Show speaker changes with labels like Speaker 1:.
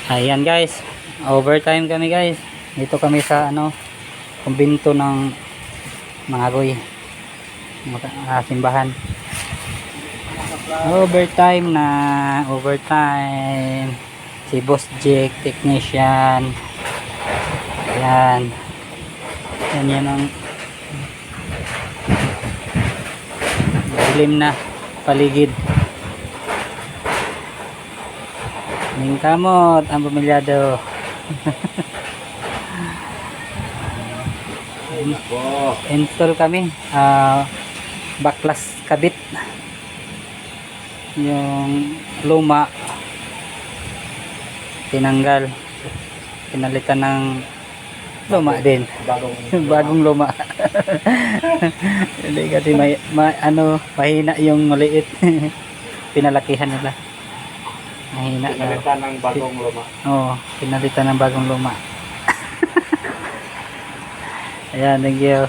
Speaker 1: Ayan guys, overtime kami guys. Dito kami sa kumbinto ng Mangagoy, simbahan. Overtime na, overtime. Si Boss Jake, technician. Ayan. Yan ang dilim na paligid. Kamot ang pamilyado. Install kami baklas kabit yung luma, tinanggal, pinalitan ng luma din, bagong luma. Hindi kasi mahina yung maliit. Pinalakihan nila. Mahina na.
Speaker 2: Pinalitan ng bagong luma.
Speaker 1: Oo, pinalitan ng bagong luma. Ayan, thank you.